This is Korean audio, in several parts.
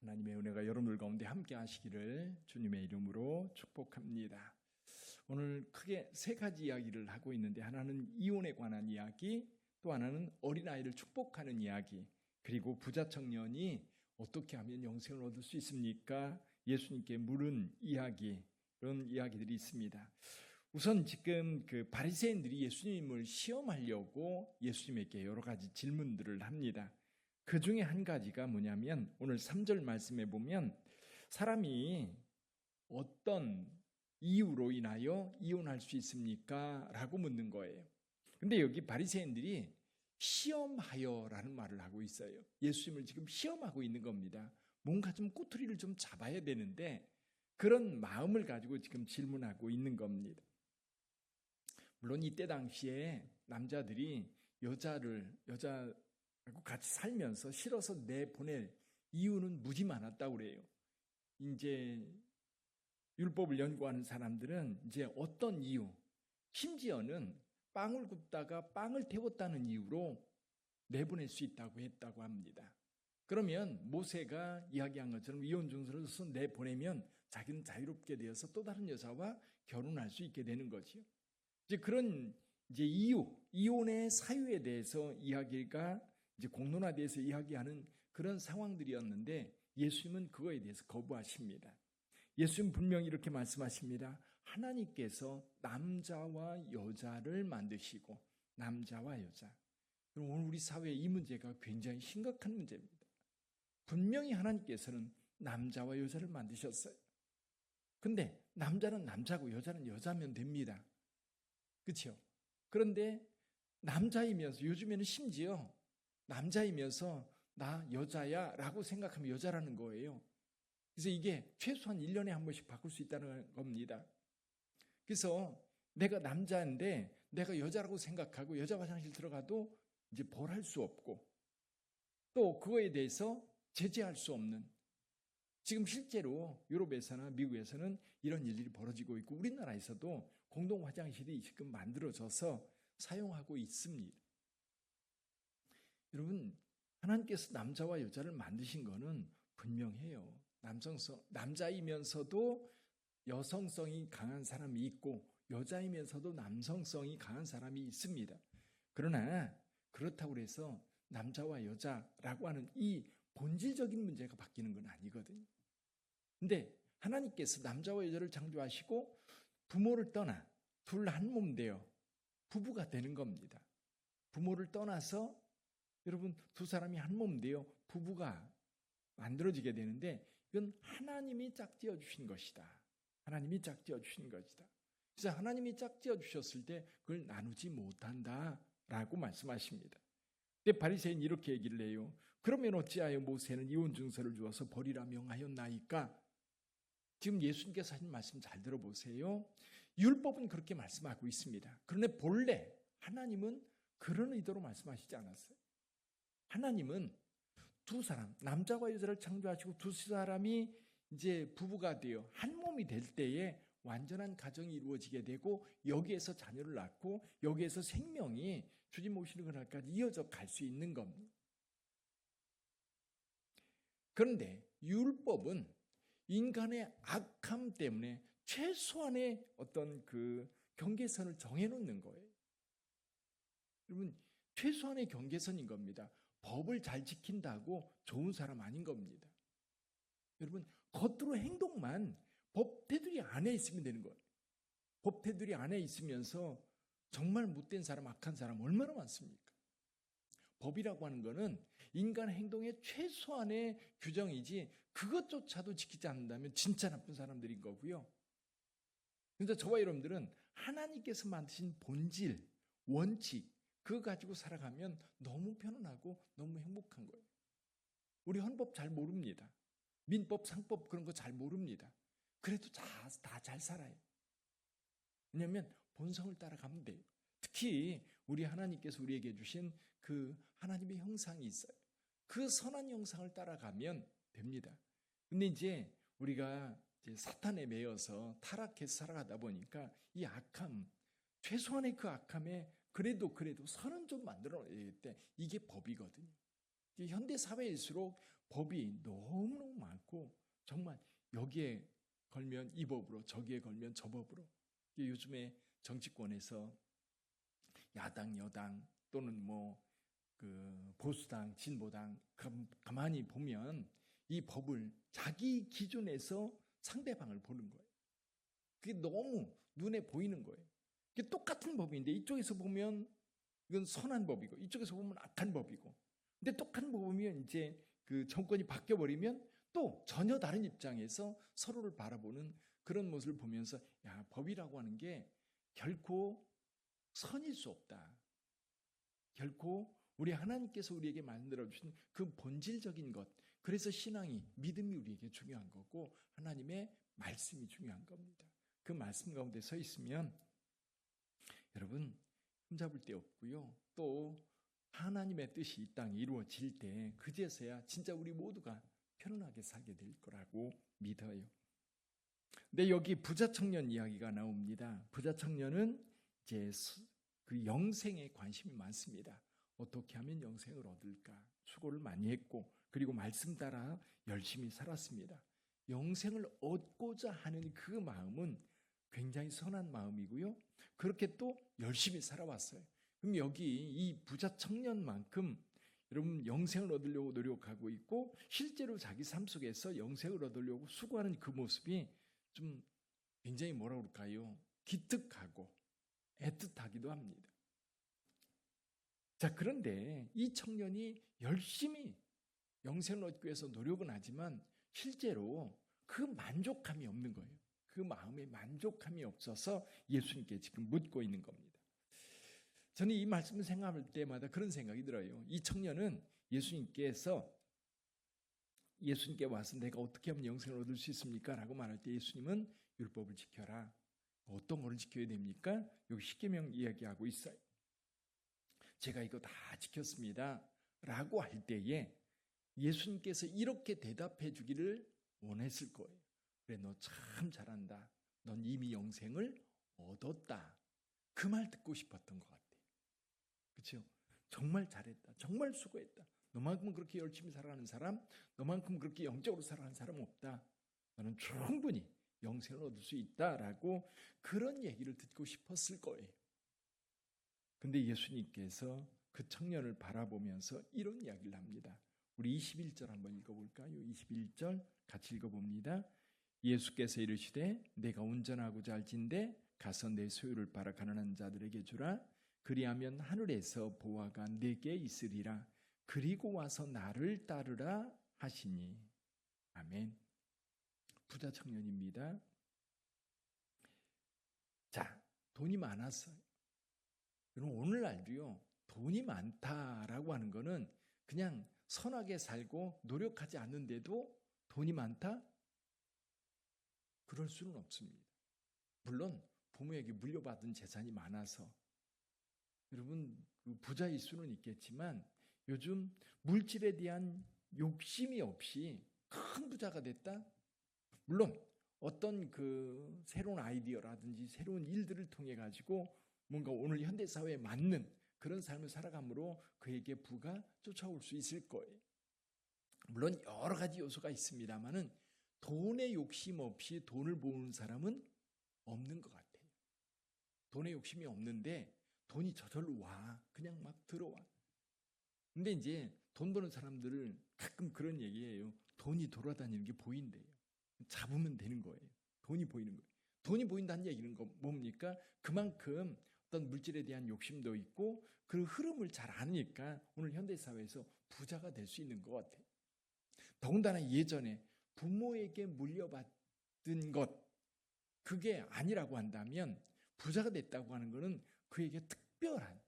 하나님의 은혜가 여러분들 가운데 함께 하시기를 주님의 이름으로 축복합니다. 오늘 크게 세 가지 이야기를 하고 있는데, 하나는 이혼에 관한 이야기, 또 하나는 어린아이를 축복하는 이야기, 그리고 부자 청년이 어떻게 하면 영생을 얻을 수 있습니까? 예수님께 물은 이야기, 그런 이야기들이 있습니다. 우선 지금 그 바리새인들이 예수님을 시험하려고 예수님에게 여러 가지 질문들을 합니다. 그 중에 한 가지가 뭐냐면, 오늘 3절 말씀에 보면 사람이 어떤 이유로 인하여 이혼할 수 있습니까? 라고 묻는 거예요. 근데 여기 바리새인들이 시험하여라는 말을 하고 있어요. 예수님을 지금 시험하고 있는 겁니다. 뭔가 좀 꼬투리를 좀 잡아야 되는데 그런 마음을 가지고 지금 질문하고 있는 겁니다. 물론 이때 당시에 남자들이 여자하고 같이 살면서 싫어서 내보낼 이유는 무지 많았다고 그래요. 이제 율법을 연구하는 사람들은 이제 어떤 이유, 심지어는 빵을 굽다가 빵을 태웠다는 이유로 내보낼 수 있다고 했다고 합니다. 그러면 모세가 이야기한 것처럼 이혼 증서를 써서 내보내면 자기는 자유롭게 되어서 또 다른 여자와 결혼할 수 있게 되는 거지요. 이제 그런 이제 이혼의 사유에 대해서 이야기가 이제 공론화돼서 이야기하는 그런 상황들이었는데, 예수님은 그거에 대해서 거부하십니다. 예수님은 분명히 이렇게 말씀하십니다. 하나님께서 남자와 여자를 만드시고, 남자와 여자. 그럼 오늘 우리 사회에 이 문제가 굉장히 심각한 문제입니다. 분명히 하나님께서는 남자와 여자를 만드셨어요. 근데 남자는 남자고 여자는 여자면 됩니다. 그렇죠? 그런데 남자이면서, 요즘에는 심지어 남자이면서 나 여자야 라고 생각하면 여자라는 거예요. 그래서 이게 최소한 1년에 한 번씩 바꿀 수 있다는 겁니다. 그래서 내가 남자인데 내가 여자라고 생각하고 여자 화장실 들어가도 이제 벌할 수 없고, 또 그거에 대해서 제재할 수 없는, 지금 실제로 유럽에서나 미국에서는 이런 일들이 벌어지고 있고, 우리나라에서도 공동 화장실이 지금 만들어져서 사용하고 있습니다. 여러분, 하나님께서 남자와 여자를 만드신 거는 분명해요. 남자이면서도 여성성이 강한 사람이 있고, 여자이면서도 남성성이 강한 사람이 있습니다. 그러나 그렇다고 해서 남자와 여자라고 하는 이 본질적인 문제가 바뀌는 건 아니거든요. 근데 하나님께서 남자와 여자를 창조하시고 부모를 떠나 둘 한 몸 되어 부부가 되는 겁니다. 부모를 떠나서 여러분 두 사람이 한 몸 되어 부부가 만들어지게 되는데, 이건 하나님이 짝지어 주신 것이다. 하나님이 짝지어 주신 것이다. 그래서 하나님이 짝지어 주셨을 때 그걸 나누지 못한다라고 말씀하십니다. 근데 바리새인이 이렇게 얘기를 해요. 그러면 어찌하여 모세는 이혼 증서를 주어서 버리라 명하였나이까? 지금 예수님께서 하신 말씀 잘 들어보세요. 율법은 그렇게 말씀하고 있습니다. 그런데 본래 하나님은 그런 의도로 말씀하시지 않았어요. 하나님은 두 사람, 남자와 여자를 창조하시고 두 사람이 이제 부부가 되어 한 몸이 될 때에 완전한 가정이 이루어지게 되고, 여기에서 자녀를 낳고 여기에서 생명이 주님 오시는 그날까지 이어져 갈 수 있는 겁니다. 그런데 율법은 인간의 악함 때문에 최소한의 어떤 그 경계선을 정해놓는 거예요. 여러분, 최소한의 경계선인 겁니다. 법을 잘 지킨다고 좋은 사람 아닌 겁니다. 여러분, 겉으로 행동만 법 테두리 안에 있으면 되는 거예요. 법 테두리 안에 있으면서 정말 못된 사람, 악한 사람 얼마나 많습니까? 법이라고 하는 거는 인간 행동의 최소한의 규정이지, 그것조차도 지키지 않는다면 진짜 나쁜 사람들인 거고요. 그래서 저와 여러분들은 하나님께서 만드신 본질, 원칙, 그거 가지고 살아가면 너무 편안하고 너무 행복한 거예요. 우리 헌법 잘 모릅니다. 민법, 상법 그런 거 잘 모릅니다. 그래도 다 잘 살아요. 왜냐하면 본성을 따라가면 돼요. 특히 우리 하나님께서 우리에게 주신 그 하나님의 형상이 있어요. 그 선한 형상을 따라가면 됩니다. 근데 이제 우리가 이제 사탄에 매여서 타락해서 살아가다 보니까 이 악함, 최소한의 그 악함에 그래도 선은 좀 만들어내야 돼. 이게 법이거든요. 현대 사회일수록 법이 너무너무 많고 정말 여기에 걸면 이 법으로 저기에 걸면 저 법으로 요즘에 정치권에서 야당 여당 또는 그 보수당 진보당 가만히 보면 이 법을 자기 기준에서 상대방을 보는 거예요. 그게 너무 눈에 보이는 거예요. 이게 똑같은 법인데 이쪽에서 보면 이건 선한 법이고 이쪽에서 보면 악한 법이고, 근데 똑같은 법이면 이제 그 정권이 바뀌어버리면 또 전혀 다른 입장에서 서로를 바라보는 그런 모습을 보면서 야, 법이라고 하는 게 결코 선일 수 없다. 결코 우리 하나님께서 우리에게 만들어 주신 그 본질적인 것, 그래서 신앙이 믿음이 우리에게 중요한 거고 하나님의 말씀이 중요한 겁니다. 그 말씀 가운데 서 있으면 여러분 흠잡을 데 없고요. 또 하나님의 뜻이 이 땅에 이루어질 때 그제서야 진짜 우리 모두가 편안하게 살게 될 거라고 믿어요. 근데 여기 부자 청년 이야기가 나옵니다. 부자 청년은 이제 그 영생에 관심이 많습니다. 어떻게 하면 영생을 얻을까 수고를 많이 했고 그리고 말씀 따라 열심히 살았습니다. 영생을 얻고자 하는 그 마음은 굉장히 선한 마음이고요. 그렇게 또 열심히 살아왔어요. 그럼 여기 이 부자 청년만큼 여러분 영생을 얻으려고 노력하고 있고 실제로 자기 삶 속에서 영생을 얻으려고 수고하는 그 모습이 좀 굉장히 뭐라 그럴까요? 기특하고 애틋하기도 합니다. 자, 그런데 이 청년이 열심히 영생을 얻기 위해서 노력은 하지만 실제로 그 만족감이 없는 거예요. 그 마음에 만족감이 없어서 예수님께 지금 묻고 있는 겁니다. 저는 이 말씀을 생각할 때마다 그런 생각이 들어요. 이 청년은 예수님께 와서 내가 어떻게 하면 영생을 얻을 수 있습니까? 라고 말할 때 예수님은 율법을 지켜라. 어떤 거를 지켜야 됩니까? 여기 십계명 이야기하고 있어요. 제가 이거 다 지켰습니다. 라고 할 때에 예수님께서 이렇게 대답해 주기를 원했을 거예요. 그래, 너 참 잘한다. 넌 이미 영생을 얻었다. 그 말 듣고 싶었던 것 같아요. 그렇죠? 정말 잘했다. 정말 수고했다. 너만큼 그렇게 열심히 살아가는 사람, 너만큼 그렇게 영적으로 살아가는 사람 없다. 너는 충분히 영생을 얻을 수 있다라고 그런 얘기를 듣고 싶었을 거예요. 근데 예수님께서 그 청년을 바라보면서 이런 이야기를 합니다. 우리 21절 한번 읽어볼까요? 21절 같이 읽어봅니다. 예수께서 이르시되 내가 온전하고자 할진대 가서 내 소유를 팔아 가난한 자들에게 주라. 그리하면 하늘에서 보화가 내게 있으리라. 그리고 와서 나를 따르라 하시니. 아멘. 부자 청년입니다. 자, 돈이 많았어요. 여러분 오늘날도요, 돈이 많다라고 하는 거는 그냥 선하게 살고 노력하지 않는데도 돈이 많다? 그럴 수는 없습니다. 물론 부모에게 물려받은 재산이 많아서 여러분 그 부자일 수는 있겠지만 요즘 물질에 대한 욕심이 없이 큰 부자가 됐다? 물론 어떤 그 새로운 아이디어라든지 새로운 일들을 통해 가지고 뭔가 오늘 현대사회에 맞는 그런 삶을 살아감으로 그에게 부가 쫓아올 수 있을 거예요. 물론 여러 가지 요소가 있습니다만은 돈에 욕심 없이 돈을 모으는 사람은 없는 것 같아요. 돈에 욕심이 없는데 돈이 저절로 와. 그냥 막 들어와. 근데 이제 돈 버는 사람들을 가끔 그런 얘기해요. 돈이 돌아다니는 게 보인대요. 잡으면 되는 거예요. 돈이 보이는 거예요. 돈이 보인다는 얘기는 뭡니까? 그만큼 어떤 물질에 대한 욕심도 있고 그 흐름을 잘 아니까 오늘 현대사회에서 부자가 될 수 있는 것 같아요. 더군다나 예전에 부모에게 물려받은 것, 그게 아니라고 한다면 부자가 됐다고 하는 것은 그에게 특별한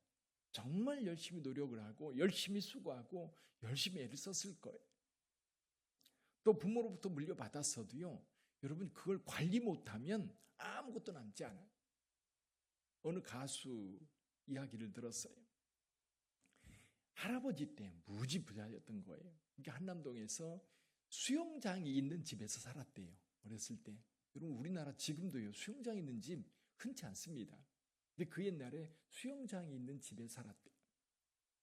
정말 열심히 노력을 하고 열심히 수고하고 열심히 애를 썼을 거예요. 또 부모로부터 물려받았어도요, 여러분 그걸 관리 못하면 아무것도 남지 않아요. 어느 가수 이야기를 들었어요. 할아버지 때 무지 부자였던 거예요. 그러니까 한남동에서 수영장이 있는 집에서 살았대요. 어렸을 때. 여러분 우리나라 지금도요, 수영장이 있는 집 흔치 않습니다. 근데 그 옛날에 수영장이 있는 집에 살았대요.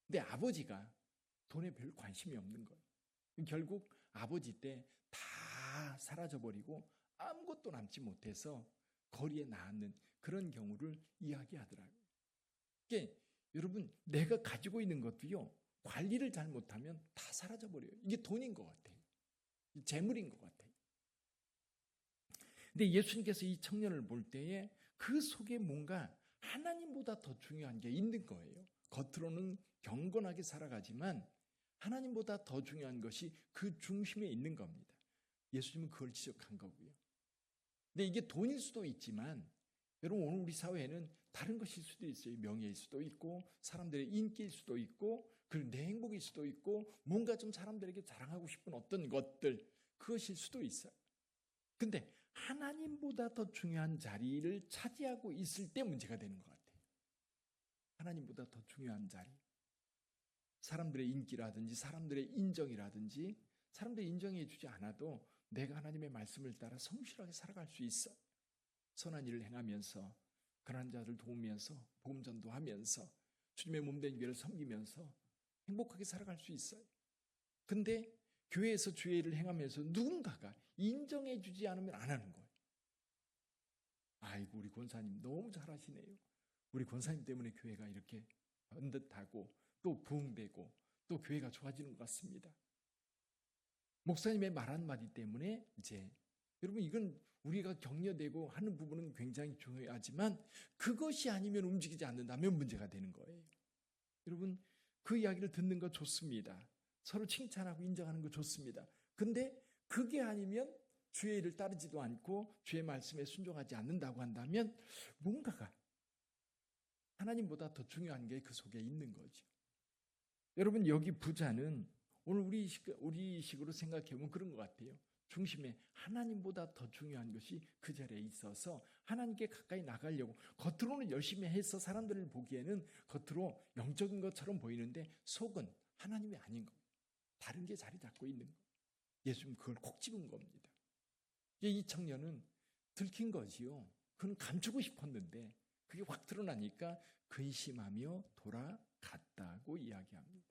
근데 아버지가 돈에 별 관심이 없는 거예요. 결국 아버지 때 다 사라져버리고 아무것도 남지 못해서 거리에 나앉는 그런 경우를 이야기하더라고요. 이게 여러분, 내가 가지고 있는 것도요, 관리를 잘못하면 다 사라져버려요. 이게 돈인 것 같아요. 재물인 것 같아요. 근데 예수님께서 이 청년을 볼 때에 그 속에 뭔가 하나님보다 더 중요한 게 있는 거예요. 겉으로는 경건하게 살아가지만 하나님보다 더 중요한 것이 그 중심에 있는 겁니다. 예수님은 그걸 지적한 거고요. 근데 이게 돈일 수도 있지만 여러분, 오늘 우리 사회에는 다른 것일 수도 있어요. 명예일 수도 있고 사람들의 인기일 수도 있고 그리고 내 행복일 수도 있고 뭔가 좀 사람들에게 자랑하고 싶은 어떤 것들, 그것일 수도 있어요. 근데 하나님보다 더 중요한 자리를 차지하고 있을 때 문제가 되는 것 같아요. 하나님보다 더 중요한 자리. 사람들의 인기라든지 사람들의 인정이라든지 사람들이 인정해 주지 않아도 내가 하나님의 말씀을 따라 성실하게 살아갈 수 있어. 선한 일을 행하면서 가난한 자를 도우면서 복음 전도하면서 주님의 몸된 교회를 섬기면서 행복하게 살아갈 수 있어요. 근데 교회에서 주의 일을 행하면서 누군가가 인정해 주지 않으면 안 하는 거예요. 아이고, 우리 권사님 너무 잘하시네요. 우리 권사님 때문에 교회가 이렇게 번듯하고 또 부흥되고 또 교회가 좋아지는 것 같습니다. 목사님의 말 한마디 때문에 이제 여러분, 이건 우리가 격려되고 하는 부분은 굉장히 중요하지만 그것이 아니면 움직이지 않는다면 문제가 되는 거예요. 여러분, 그 이야기를 듣는 거 좋습니다. 서로 칭찬하고 인정하는 거 좋습니다. 근데 그게 아니면 주의 일을 따르지도 않고 주의 말씀에 순종하지 않는다고 한다면 뭔가가 하나님보다 더 중요한 게 그 속에 있는 거죠. 여러분, 여기 부자는 오늘 우리 식으로 생각해보면 그런 것 같아요. 중심에 하나님보다 더 중요한 것이 그 자리에 있어서 하나님께 가까이 나가려고 겉으로는 열심히 해서 사람들을 보기에는 겉으로 영적인 것처럼 보이는데 속은 하나님이 아닌 거예요. 다른 게 자리 잡고 있는 거예요. 예수님 그걸 콕 집은 겁니다. 이 청년은 들킨 거지요. 그는 감추고 싶었는데 그게 확 드러나니까 근심하며 돌아갔다고 이야기합니다.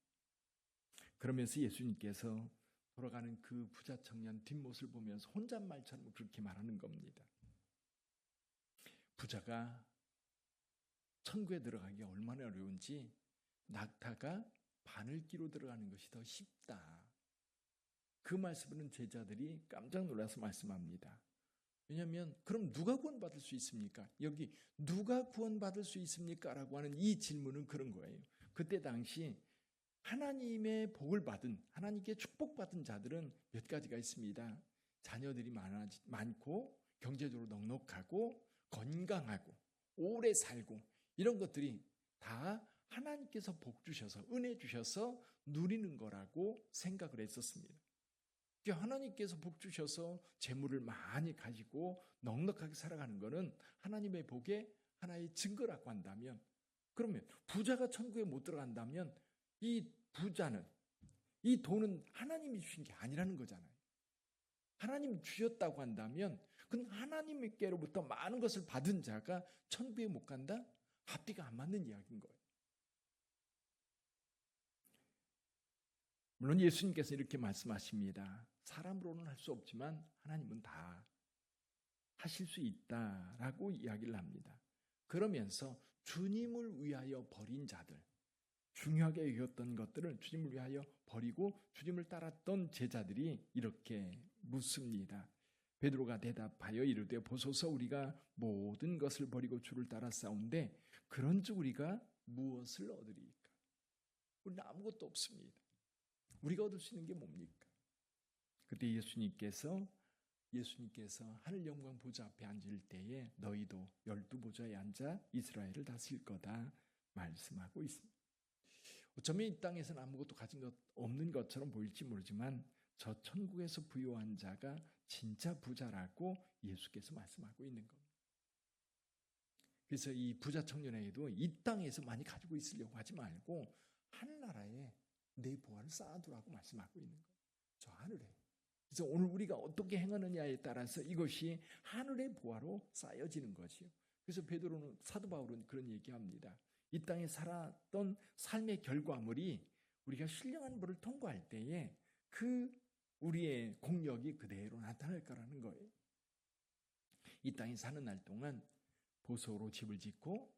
그러면서 예수님께서 돌아가는 그 부자 청년 뒷모습을 보면서 혼잣말처럼 그렇게 말하는 겁니다. 부자가 천국에 들어가기가 얼마나 어려운지 낙타가 바늘기로 들어가는 것이 더 쉽다. 그 말씀은 제자들이 깜짝 놀라서 말씀합니다. 왜냐하면 그럼 누가 구원받을 수 있습니까? 여기 누가 구원받을 수 있습니까? 라고 하는 이 질문은 그런 거예요. 그때 당시 하나님의 복을 받은, 하나님께 축복받은 자들은 몇 가지가 있습니다. 자녀들이 많고 경제적으로 넉넉하고 건강하고 오래 살고 이런 것들이 다 하나님께서 복 주셔서 은혜 주셔서 누리는 거라고 생각을 했었습니다. 하나님께서 복 주셔서 재물을 많이 가지고 넉넉하게 살아가는 것은 하나님의 복의 하나의 증거라고 한다면, 그러면 부자가 천국에 못 들어간다면 이 부자는, 이 돈은 하나님이 주신 게 아니라는 거잖아요. 하나님이 주셨다고 한다면 그건 하나님께로부터 많은 것을 받은 자가 천국에 못 간다? 앞뒤가 안 맞는 이야기인 거예요. 물론 예수님께서 이렇게 말씀하십니다. 사람으로는 할 수 없지만 하나님은 다 하실 수 있다라고 이야기를 합니다. 그러면서 주님을 위하여 버린 자들, 중요하게 여겼던 것들을 주님을 위하여 버리고 주님을 따랐던 제자들이 이렇게 묻습니다. 베드로가 대답하여 이르되 보소서 우리가 모든 것을 버리고 주를 따라 싸운데 그런즉 우리가 무엇을 얻으리까? 우리는 아무것도 없습니다. 우리가 얻을 수 있는 게 뭡니까? 그때 예수님께서 하늘 영광 보좌 앞에 앉을 때에 너희도 12보좌에 앉아 이스라엘을 다스릴 거다 말씀하고 있습니다. 어쩌면 이 땅에서는 아무것도 가진 것 없는 것처럼 보일지 모르지만 저 천국에서 부유한 자가 진짜 부자라고 예수께서 말씀하고 있는 겁니다. 그래서 이 부자 청년에게도 이 땅에서 많이 가지고 있으려고 하지 말고 하늘나라에 내 보화를 쌓아두라고 말씀하고 있는 거예요. 저 하늘에. 그래서 오늘 우리가 어떻게 행하느냐에 따라서 이것이 하늘의 보화로 쌓여지는 것이요. 그래서 베드로는, 사도 바울은 그런 얘기합니다. 이 땅에 살았던 삶의 결과물이 우리가 신령한 불을 통과할 때에 그 우리의 공력이 그대로 나타날 거라는 거예요. 이 땅에 사는 날 동안 보석으로 집을 짓고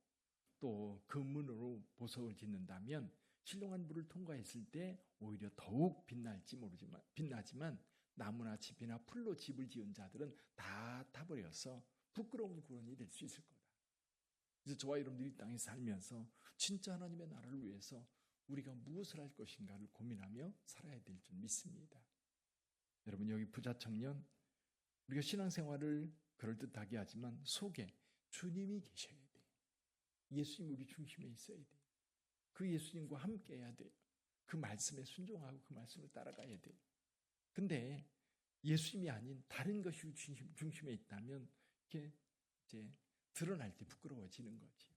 또 금문으로 보석을 짓는다면 신령한 물을 통과했을 때 오히려 더욱 빛나지만 나무나 짚이나 풀로 집을 지은 자들은 다 타버려서 부끄러운 구원이 될 수 있을 거다. 그래서 저와 여러분들이 이 땅에 살면서 진짜 하나님의 나라를 위해서 우리가 무엇을 할 것인가를 고민하며 살아야 될 줄 믿습니다. 여러분, 여기 부자 청년, 우리가 신앙생활을 그럴듯하게 하지만 속에 주님이 계셔야 돼요. 예수님 우리 중심에 있어야 돼요. 그 예수님과 함께 해야 돼요. 그 말씀에 순종하고 그 말씀을 따라가야 돼요. 근데 예수님이 아닌 다른 것이 중심에 있다면 이게 이제 드러날 때 부끄러워지는 거지.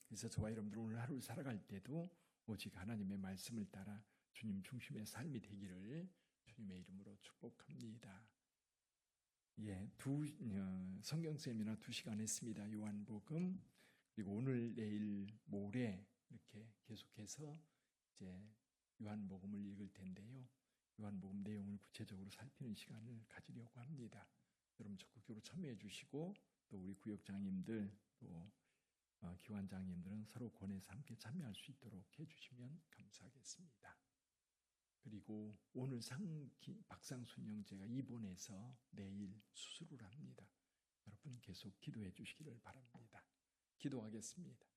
그래서 저와 여러분들 오늘 하루를 살아갈 때도 오직 하나님의 말씀을 따라 주님 중심의 삶이 되기를 주님의 이름으로 축복합니다. 예, 성경 세미나 2시간 했습니다. 요한복음, 그리고 오늘, 내일, 모레 이렇게 계속해서 이제 요한복음을 읽을 텐데요. 요한복음 내용을 구체적으로 살피는 시간을 가지려고 합니다. 여러분 적극적으로 참여해 주시고 또 우리 구역장님들 또 기관장님들은 서로 권해서 함께 참여할 수 있도록 해주시면 감사하겠습니다. 그리고 오늘 박상순 형제가 입원해서 내일 수술을 합니다. 여러분 계속 기도해 주시기를 바랍니다. 기도하겠습니다.